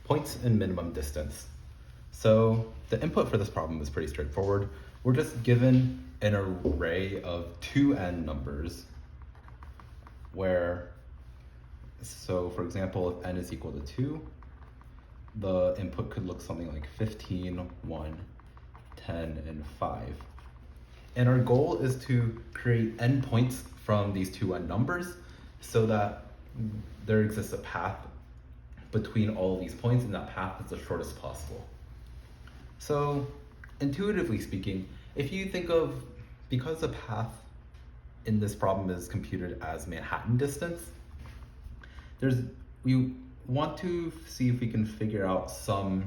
points and minimum distance. So the input for this problem is pretty straightforward. We're just given an array of 2n numbers where, so for example, if n is equal to 2, the input could look something like 15, 1, 10, and 5. And our goal is to create n points from these 2n numbers so that there exists a path between all of these points, and that path is the shortest possible. So intuitively speaking, if you think of, because the path in this problem is computed as Manhattan distance, we want to see if we can figure out some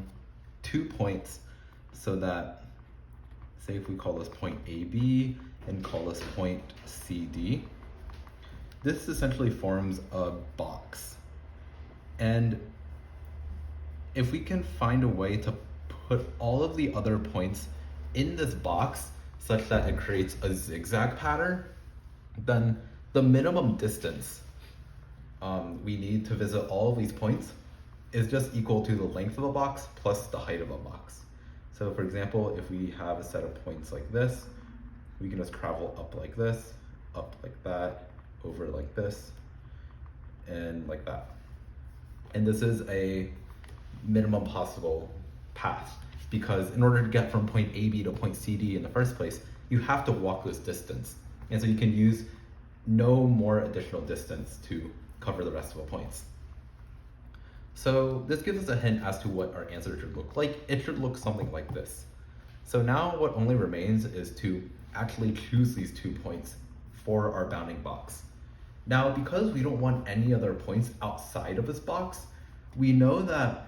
2 points so that, say if we call this point AB and call this point CD, this essentially forms a box. And if we can find a way to put all of the other points in this box such that it creates a zigzag pattern, then the minimum distance we need to visit all of these points is just equal to the length of a box plus the height of a box. So for example, if we have a set of points like this, we can just travel up like this, up like that, over like this, and like that. And this is a minimum possible path, because in order to get from point AB to point CD in the first place, you have to walk this distance. And so you can use no more additional distance to cover the rest of the points. So this gives us a hint as to what our answer should look like. It should look something like this. So now what only remains is to actually choose these 2 points for our bounding box. Now, because we don't want any other points outside of this box, we know that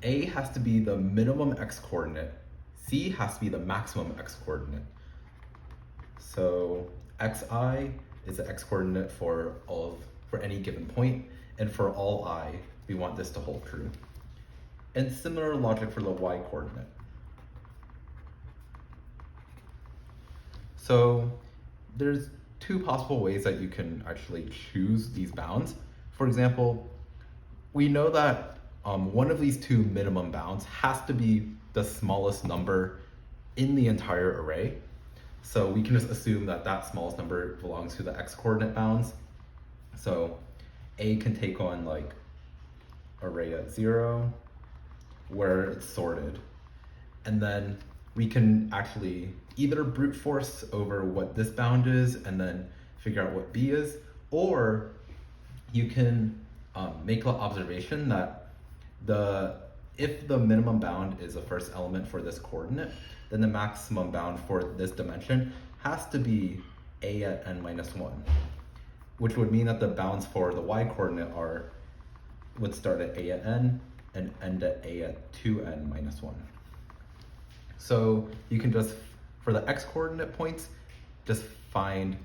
A has to be the minimum x-coordinate, C has to be the maximum x-coordinate. So xi is the x-coordinate for any given point, and for all I, we want this to hold true. And similar logic for the y-coordinate. So there's 2 possible ways that you can actually choose these bounds. For example, we know that one of these 2 minimum bounds has to be the smallest number in the entire array. So we can just assume that that smallest number belongs to the x-coordinate bounds. So A can take on like array at 0, where it's sorted. And then we can actually either brute force over what this bound is and then figure out what B is, or you can make the observation that if the minimum bound is the first element for this coordinate, then the maximum bound for this dimension has to be A at n-1, which would mean that the bounds for the y-coordinate would start at A at n and end at A at 2n-1. So you can just, for the x-coordinate points, just find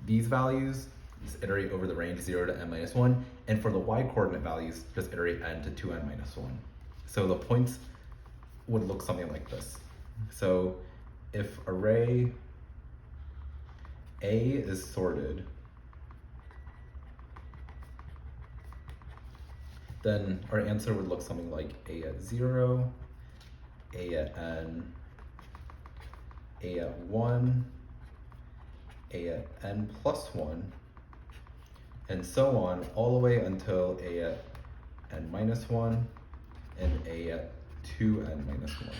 these values, just iterate over the range 0 to n-1, and for the y-coordinate values, just iterate n to 2n-1. So the points would look something like this. So if array A is sorted, then our answer would look something like A at 0, A at n, A at 1, A at n plus 1, and so on, all the way until A at n-1 and A at 2n-1.